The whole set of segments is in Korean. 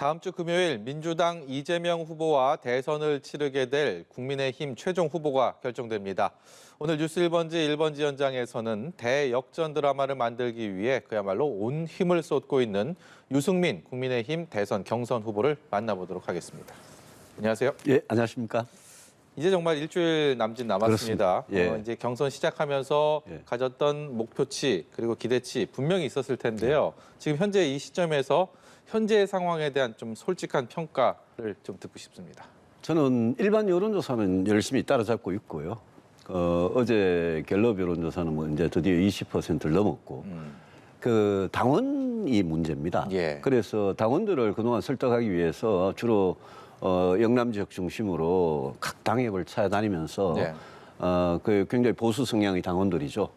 다음 주 금요일 민주당 이재명 후보와 대선을 치르게 될 국민의힘 최종 후보가 결정됩니다. 오늘 뉴스 1번지 1번지 현장에서는 대역전 드라마를 만들기 위해 그야말로 온 힘을 쏟고 있는 유승민 국민의힘 대선 경선 후보를 만나보도록 하겠습니다. 안녕하세요. 예, 안녕하십니까? 이제 정말 일주일 남짓 남았습니다. 예. 이제 경선 시작하면서 예. 가졌던 목표치 그리고 기대치 분명히 있었을 텐데요. 지금 현재 이 시점에서 현재의 상황에 대한 좀 솔직한 평가를 좀 듣고 싶습니다. 저는 일반 여론조사는 열심히 따라잡고 있고요. 어제 갤럽 여론조사는 뭐 이제 드디어 20%를 넘었고, 그 당원이 문제입니다. 예. 그래서 당원들을 그동안 설득하기 위해서 주로 영남 지역 중심으로 각 당협을 찾아다니면서 네. 그 굉장히 보수 성향의 당원들이죠.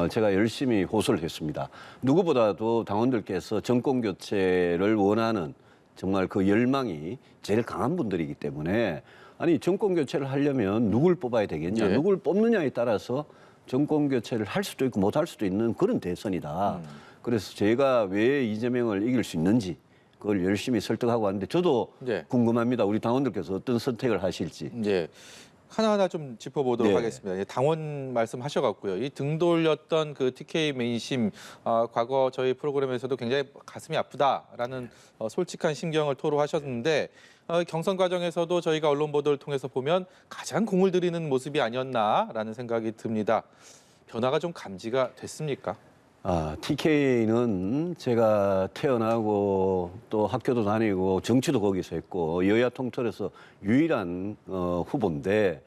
제가 열심히 호소를 했습니다. 누구보다도 당원들께서 정권 교체를 원하는 정말 그 열망이 제일 강한 분들이기 때문에 아니 정권 교체를 하려면 누굴 뽑아야 되겠냐, 네. 누굴 뽑느냐에 따라서 정권 교체를 할 수도 있고 못 할 수도 있는 그런 대선이다. 그래서 제가 왜 이재명을 이길 수 있는지 그걸 열심히 설득하고 왔는데 저도 네. 궁금합니다. 우리 당원들께서 어떤 선택을 하실지. 이제 하나하나 좀 짚어보도록 네. 하겠습니다. 당원 말씀하셔갖고요. 이 등 돌렸던 그 TK 민심, 과거 저희 프로그램에서도 굉장히 가슴이 아프다라는 솔직한 심경을 토로하셨는데 경선 과정에서도 저희가 언론 보도를 통해서 보면 가장 공을 들이는 모습이 아니었나라는 생각이 듭니다. 변화가 좀 감지가 됐습니까? TK는 제가 태어나고 또 학교도 다니고 정치도 거기서 했고 여야 통틀어서 유일한 후보인데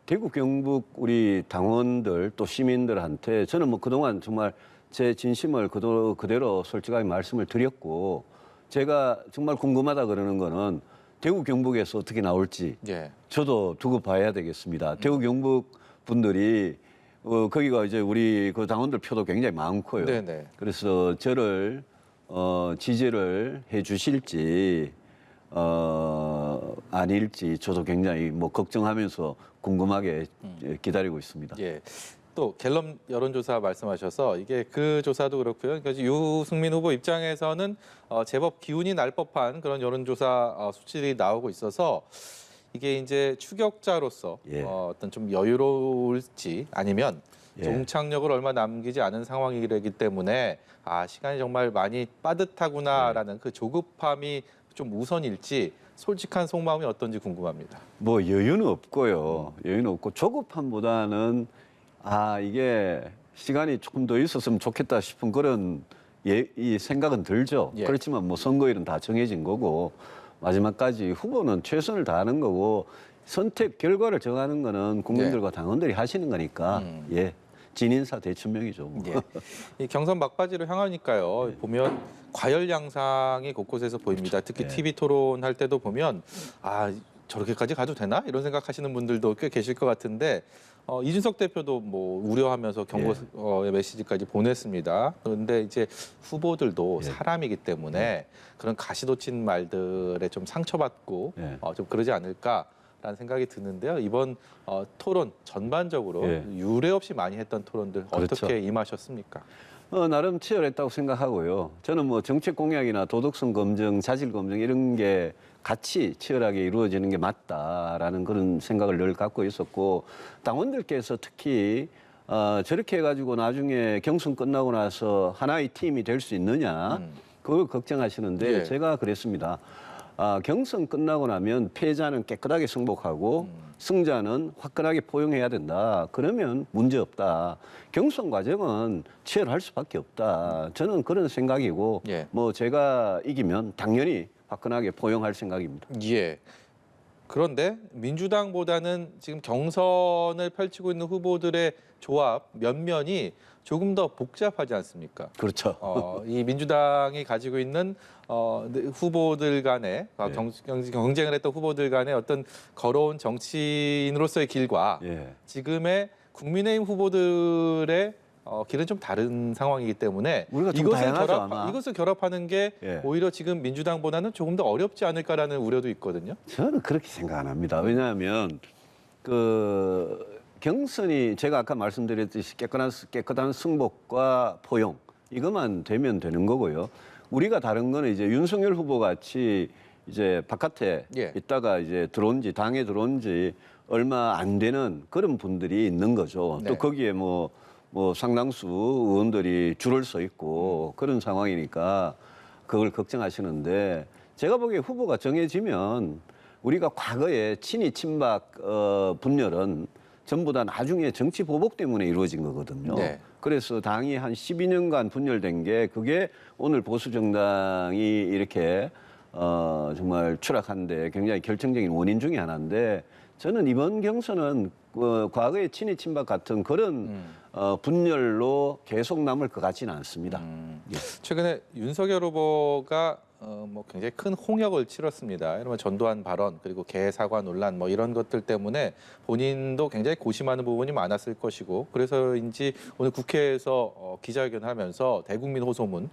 대구 경북 우리 당원들 또 시민들한테 저는 뭐 그동안 정말 제 진심을 그대로 솔직하게 말씀을 드렸고 제가 정말 궁금하다 그러는 거는 대구 경북에서 어떻게 나올지 예. 저도 두고 봐야 되겠습니다. 대구 경북 분들이 거기가 이제 우리 그 당원들 표도 굉장히 많고요. 네네. 그래서 저를 지지를 해주실지 아닐지 저도 굉장히 뭐 걱정하면서 궁금하게 기다리고 있습니다. 예. 또 갤럽 여론조사 말씀하셔서 이게 그 조사도 그렇고요. 그러니까 유승민 후보 입장에서는 제법 기운이 날 법한 그런 여론조사 수치들이 나오고 있어서 이게 이제 추격자로서 예. 어떤 좀 여유로울지 아니면 예. 종착역을 얼마 남기지 않은 상황이기 때문에 시간이 정말 많이 빠듯하구나라는 그 조급함이 좀 우선일지 솔직한 속마음이 어떤지 궁금합니다. 뭐 여유는 없고요. 여유는 없고 조급함보다는 이게 시간이 조금 더 있었으면 좋겠다 싶은 그런 이 생각은 들죠. 예. 그렇지만 뭐 선거일은 다 정해진 거고 마지막까지 후보는 최선을 다하는 거고 선택 결과를 정하는 거는 국민들과 당원들이 하시는 거니까 예 진인사 대천명이죠. 뭐. 예. 이 경선 막바지로 향하니까요. 보면 과열 양상이 곳곳에서 보입니다. 특히 예. TV 토론할 때도 보면 저렇게까지 가도 되나 이런 생각하시는 분들도 꽤 계실 것 같은데 이준석 대표도 뭐 우려하면서 경고의 메시지까지 보냈습니다. 그런데 이제 후보들도 사람이기 때문에 그런 가시돋친 말들에 좀 상처받고 좀 그러지 않을까라는 생각이 드는데요. 이번 토론 전반적으로 유례 없이 많이 했던 토론들 그렇죠. 어떻게 임하셨습니까? 나름 치열했다고 생각하고요. 저는 뭐 정책 공약이나 도덕성 검증, 자질 검증 이런 게 같이 치열하게 이루어지는 게 맞다라는 그런 생각을 늘 갖고 있었고 당원들께서 특히 저렇게 해가지고 나중에 경선 끝나고 나서 하나의 팀이 될 수 있느냐 그걸 걱정하시는데 제가 그랬습니다. 경선 끝나고 나면 패자는 깨끗하게 승복하고 승자는 화끈하게 포용해야 된다. 그러면 문제 없다. 경선 과정은 치열할 수밖에 없다. 저는 그런 생각이고 뭐 제가 이기면 당연히 화끈하게 포용할 생각입니다. 예. 그런데 민주당보다는 지금 경선을 펼치고 있는 후보들의 조합 면면이 조금 더 복잡하지 않습니까? 그렇죠. 이 민주당이 가지고 있는 후보들 간의 경쟁을 했던 후보들 간의 어떤 걸어온 정치인으로서의 길과 지금의 국민의힘 후보들의 길은 좀 다른 상황이기 때문에 우리가 좀 다양하죠, 아마. 이것을 결합하는 게 오히려 지금 민주당보다는 조금 더 어렵지 않을까라는 우려도 있거든요. 저는 그렇게 생각 안 합니다. 왜냐하면 경선이 제가 아까 말씀드렸듯이 깨끗한 승복과 포용 이것만 되면 되는 거고요. 우리가 다른 거는 이제 윤석열 후보 같이 이제 바깥에 예. 있다가 이제 당에 들어온 지 얼마 안 되는 그런 분들이 있는 거죠. 네. 또 거기에 뭐 상당수 의원들이 줄을 서 있고 그런 상황이니까 그걸 걱정하시는데 제가 보기에 후보가 정해지면 우리가 과거에 친이 친박 분열은 전부 다 나중에 정치 보복 때문에 이루어진 거거든요. 네. 그래서 당이 한 12년간 분열된 게 그게 오늘 보수 정당이 이렇게 정말 추락한데 굉장히 결정적인 원인 중에 하나인데 저는 이번 경선은 과거의 친이 친박 같은 그런 분열로 계속 남을 것 같지는 않습니다. 예. 최근에 윤석열 후보가 뭐 굉장히 큰 홍역을 치렀습니다. 이러면 전두환 발언 그리고 개 사과 논란 뭐 이런 것들 때문에 본인도 굉장히 고심하는 부분이 많았을 것이고 그래서인지 오늘 국회에서 기자회견을 하면서 대국민 호소문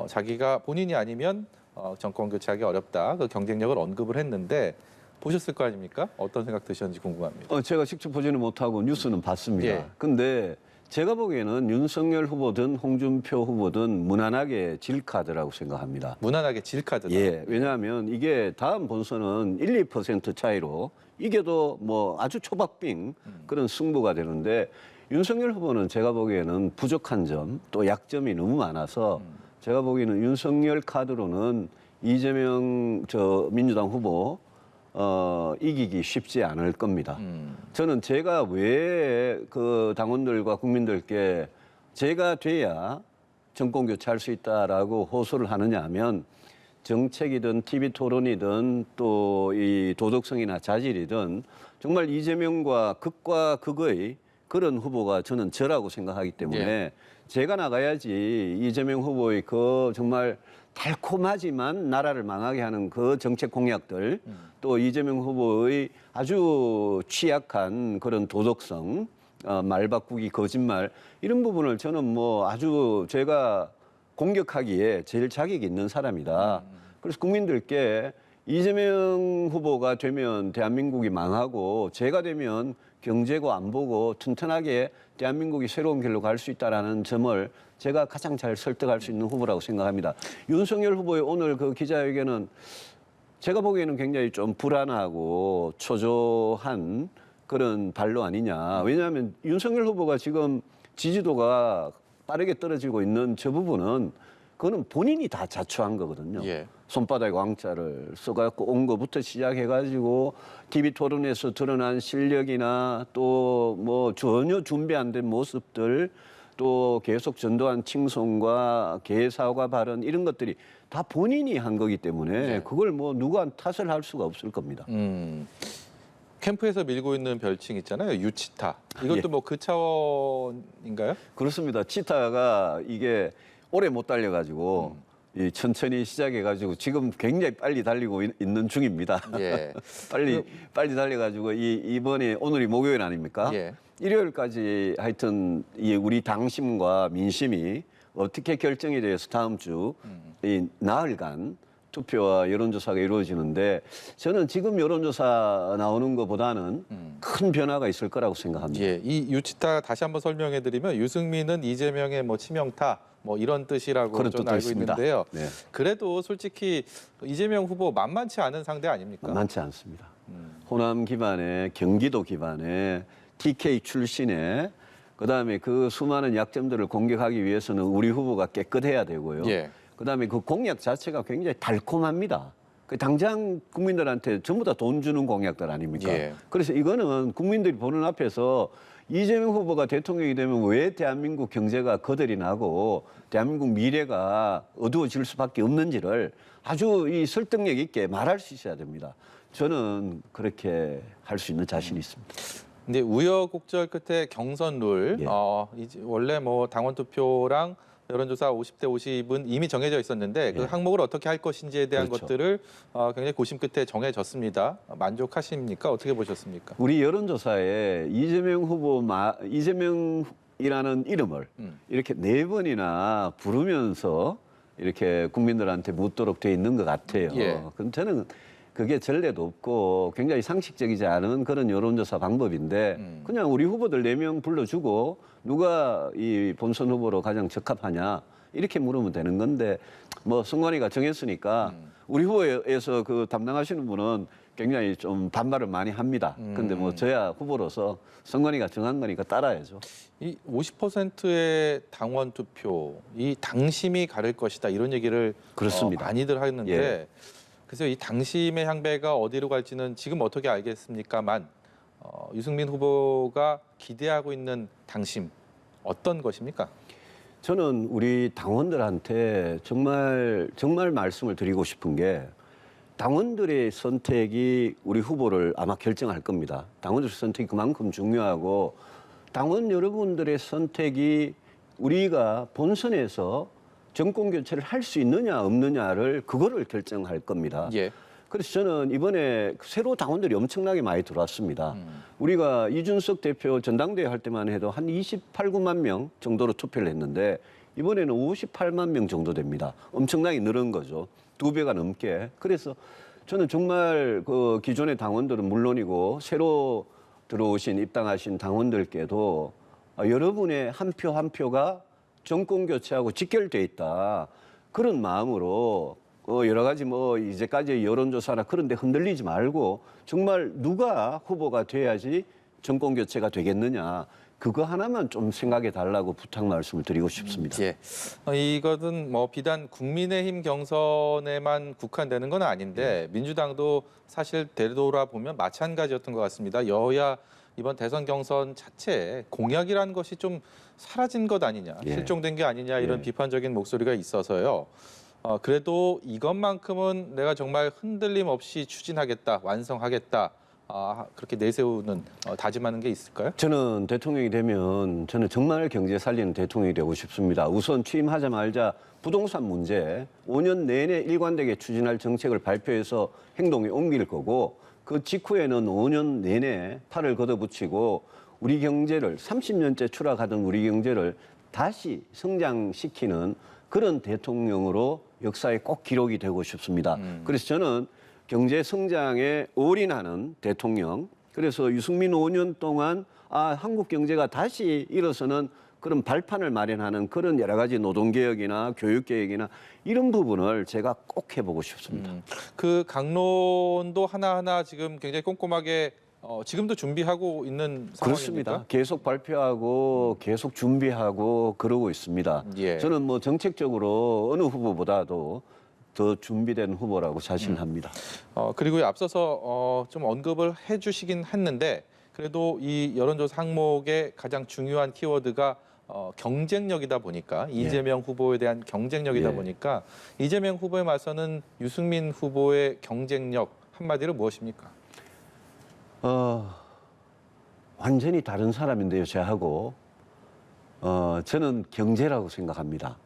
자기가 본인이 아니면 정권 교체하기 어렵다 그 경쟁력을 언급을 했는데 보셨을 거 아닙니까? 어떤 생각 드셨는지 궁금합니다. 제가 직접 보지는 못하고 뉴스는 봤습니다. 예. 근데 제가 보기에는 윤석열 후보든 홍준표 후보든 무난하게 질 카드라고 생각합니다. 무난하게 질카드다. 예, 왜냐하면 이게 다음 본선은 1, 2% 차이로 이게도 뭐 아주 초박빙 그런 승부가 되는데 윤석열 후보는 제가 보기에는 부족한 점 또 약점이 너무 많아서 제가 보기에는 윤석열 카드로는 이재명 민주당 후보 이기기 쉽지 않을 겁니다. 저는 제가 왜 그 당원들과 국민들께 제가 돼야 정권 교체할 수 있다라고 호소를 하느냐 하면 정책이든 TV 토론이든 또 이 도덕성이나 자질이든 정말 이재명과 극과 극의 그런 후보가 저는 저라고 생각하기 때문에 예. 제가 나가야지 이재명 후보의 그 정말 달콤하지만 나라를 망하게 하는 그 정책 공약들 또 이재명 후보의 아주 취약한 그런 도덕성 말 바꾸기 거짓말 이런 부분을 저는 뭐 아주 제가 공격하기에 제일 자격이 있는 사람이다. 그래서 국민들께 이재명 후보가 되면 대한민국이 망하고 제가 되면 경제고 안보고 튼튼하게 대한민국이 새로운 길로 갈 수 있다라는 점을 제가 가장 잘 설득할 수 있는 후보라고 생각합니다. 윤석열 후보의 오늘 그 기자회견은 제가 보기에는 굉장히 좀 불안하고 초조한 그런 발로 아니냐. 왜냐하면 윤석열 후보가 지금 지지도가 빠르게 떨어지고 있는 저 부분은 그거는 본인이 다 자초한 거거든요. 예. 손바닥에 왕자를 써갖고 온 거부터 시작해가지고 TV 토론에서 드러난 실력이나 또 뭐 전혀 준비 안 된 모습들 또 계속 전두환 칭송과 개사과 발언 이런 것들이 다 본인이 한 거기 때문에 네. 그걸 뭐 누가 탓을 할 수가 없을 겁니다. 캠프에서 밀고 있는 별칭 있잖아요. 유치타. 이것도 예. 뭐 그 차원인가요? 그렇습니다. 치타가 이게 오래 못 달려가지고 이 천천히 시작해가지고 지금 굉장히 빨리 달리고 있는 중입니다. 예. 빨리 달려가지고 이번에 오늘이 목요일 아닙니까? 예. 일요일까지 하여튼 이 우리 당심과 민심이 어떻게 결정이 돼서 다음 주 이 나흘간 투표와 여론조사가 이루어지는데 저는 지금 여론조사 나오는 것보다는 큰 변화가 있을 거라고 생각합니다. 예. 이 유치타 다시 한번 설명해 드리면 유승민은 이재명의 뭐 치명타 뭐 이런 뜻이라고 그런 저는 뜻도 알고 있습니다. 있는데요. 네. 그래도 솔직히 이재명 후보 만만치 않은 상대 아닙니까? 많지 않습니다. 호남 기반의 경기도 기반의 TK 출신의 그다음에 그 수많은 약점들을 공격하기 위해서는 우리 후보가 깨끗해야 되고요. 예. 그다음에 그 공약 자체가 굉장히 달콤합니다. 그 당장 국민들한테 전부 다 돈 주는 공약들 아닙니까? 예. 그래서 이거는 국민들이 보는 앞에서 이재명 후보가 대통령이 되면 왜 대한민국 경제가 거덜이 나고 대한민국 미래가 어두워질 수밖에 없는지를 아주 이 설득력 있게 말할 수 있어야 됩니다. 저는 그렇게 할 수 있는 자신이 있습니다. 근데 우여곡절 끝에 경선 룰, 예. 이제 원래 뭐 당원 투표랑 여론조사 50대 50은 이미 정해져 있었는데 그 예. 항목을 어떻게 할 것인지에 대한 그렇죠. 것들을 굉장히 고심 끝에 정해졌습니다. 만족하십니까? 어떻게 보셨습니까? 우리 여론조사에 이재명이라는 이름을 이렇게 4번이나 부르면서 이렇게 국민들한테 묻도록 돼 있는 것 같아요. 예. 그럼 저는 그게 전례도 없고 굉장히 상식적이지 않은 그런 여론조사 방법인데 그냥 우리 후보들 4명 불러주고 누가 이 본선 후보로 가장 적합하냐 이렇게 물으면 되는 건데 뭐 선관위가 정했으니까 우리 후보에서 그 담당하시는 분은 굉장히 좀 반발을 많이 합니다. 근데 뭐 저야 후보로서 선관위가 정한 거니까 따라야죠. 이 50%의 당원 투표, 이 당심이 가릴 것이다 이런 얘기를 그렇습니다. 많이들 하는데 예. 그래서 이 당심의 향배가 어디로 갈지는 지금 어떻게 알겠습니까만 유승민 후보가 기대하고 있는 당심 어떤 것입니까? 저는 우리 당원들한테 정말 말씀을 드리고 싶은 게 당원들의 선택이 우리 후보를 아마 결정할 겁니다. 당원들의 선택이 그만큼 중요하고 당원 여러분들의 선택이 우리가 본선에서 정권 교체를 할 수 있느냐 없느냐를 그거를 결정할 겁니다. 예. 그래서 저는 이번에 새로 당원들이 엄청나게 많이 들어왔습니다. 우리가 이준석 대표 전당대회 할 때만 해도 한 28, 9만 명 정도로 투표를 했는데 이번에는 58만 명 정도 됩니다. 엄청나게 늘은 거죠. 2배가 넘게. 그래서 저는 정말 그 기존의 당원들은 물론이고 새로 들어오신 입당하신 당원들께도 여러분의 한 표 한 표가 정권 교체하고 직결돼 있다. 그런 마음으로 여러 가지 뭐 이제까지 여론조사나 그런 데 흔들리지 말고 정말 누가 후보가 돼야지 정권 교체가 되겠느냐. 그거 하나만 좀 생각해 달라고 부탁 말씀을 드리고 싶습니다. 예. 이것은 뭐 비단 국민의힘 경선에만 국한되는 건 아닌데 민주당도 사실 되돌아보면 마찬가지였던 것 같습니다. 여야 이번 대선 경선 자체에 공약이라는 것이 좀 사라진 것 아니냐, 예. 실종된 게 아니냐 이런 예. 비판적인 목소리가 있어서요. 그래도 이것만큼은 내가 정말 흔들림 없이 추진하겠다, 완성하겠다. 그렇게 내세우는 다짐하는 게 있을까요? 저는 대통령이 되면 저는 정말 경제 살리는 대통령이 되고 싶습니다. 우선 취임하자마자 부동산 문제 5년 내내 일관되게 추진할 정책을 발표해서 행동에 옮길 거고 그 직후에는 5년 내내 팔을 걷어붙이고 우리 경제를 30년째 추락하던 우리 경제를 다시 성장시키는 그런 대통령으로 역사에 꼭 기록이 되고 싶습니다. 그래서 저는 경제 성장에 올인하는 대통령. 그래서 유승민 5년 동안 한국 경제가 다시 일어서는 그런 발판을 마련하는 그런 여러 가지 노동개혁이나 교육개혁이나 이런 부분을 제가 꼭 해보고 싶습니다. 그 강론도 하나하나 지금 굉장히 꼼꼼하게 지금도 준비하고 있는 상황입니까? 그렇습니다. 계속 발표하고 계속 준비하고 그러고 있습니다. 예. 저는 뭐 정책적으로 어느 후보보다도 더 준비된 후보라고 자신합니다. 그리고 앞서서 좀 언급을 해주시긴 했는데 그래도 이 여론조사 항목의 가장 중요한 키워드가 경쟁력이다 보니까 이재명 후보에 대한 경쟁력이다 예. 보니까 이재명 후보에 맞서는 유승민 후보의 경쟁력 한마디로 무엇입니까? 완전히 다른 사람인데요, 저하고. 저는 경제라고 생각합니다.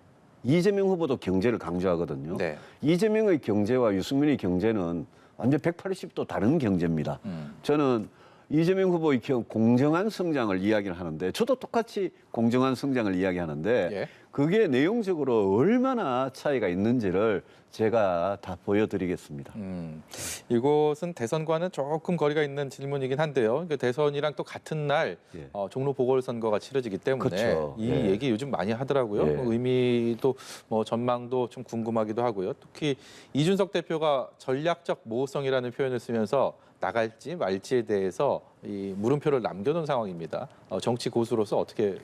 이재명 후보도 경제를 강조하거든요. 네. 이재명의 경제와 유승민의 경제는 완전 180도 다른 경제입니다. 저는 이재명 후보의 공정한 성장을 이야기를 하는데 저도 똑같이 공정한 성장을 이야기하는데 예. 그게 내용적으로 얼마나 차이가 있는지를 제가 다 보여드리겠습니다. 이곳은 대선과는 조금 거리가 있는 질문이긴 한데요. 그 대선이랑 또 같은 날 예. 종로 보궐선거가 치러지기 때문에 그렇죠. 이 예. 얘기 요즘 많이 하더라고요. 예. 뭐 의미도 뭐 전망도 좀 궁금하기도 하고요. 특히 이준석 대표가 전략적 모호성이라는 표현을 쓰면서 나갈지 말지에 대해서 이 물음표를 남겨놓은 상황입니다. 정치 고수로서 어떻게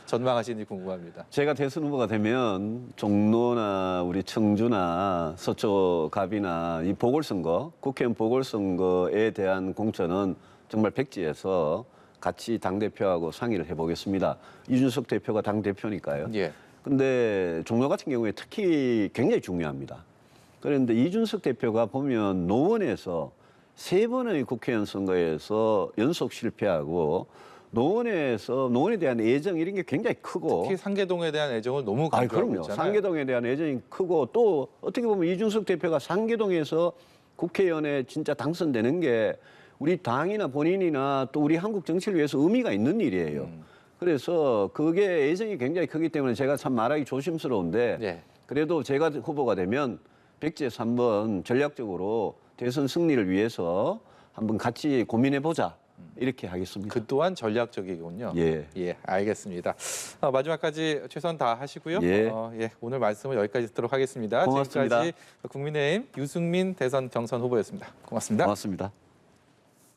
전망하시는지 궁금합니다. 제가 대선 후보가 되면 종로나 우리 청주나 서초갑이나 이 보궐선거, 국회의원 보궐선거에 대한 공천은 정말 백지에서 같이 당대표하고 상의를 해보겠습니다. 이준석 대표가 당대표니까요. 예. 근데 종로 같은 경우에 특히 굉장히 중요합니다. 그런데 이준석 대표가 보면 노원에서 3번의 국회의원 선거에서 연속 실패하고 노원에 대한 애정 이런 게 굉장히 크고 특히 상계동에 대한 애정을 너무 강조하고 그럼요. 있잖아요. 상계동에 대한 애정이 크고 또 어떻게 보면 이준석 대표가 상계동에서 국회의원에 진짜 당선되는 게 우리 당이나 본인이나 또 우리 한국 정치를 위해서 의미가 있는 일이에요. 그래서 그게 애정이 굉장히 크기 때문에 제가 참 말하기 조심스러운데 예. 그래도 제가 후보가 되면 백지에서 한번 전략적으로 대선 승리를 위해서 한번 같이 고민해 보자. 이렇게 하겠습니다. 그 또한 전략적이군요. 예. 예, 알겠습니다. 마지막까지 최선 다하시고요. 예. 오늘 말씀을 여기까지 듣도록 하겠습니다. 고맙습니다. 지금까지 국민의힘 유승민 대선 경선 후보였습니다. 고맙습니다. 고맙습니다.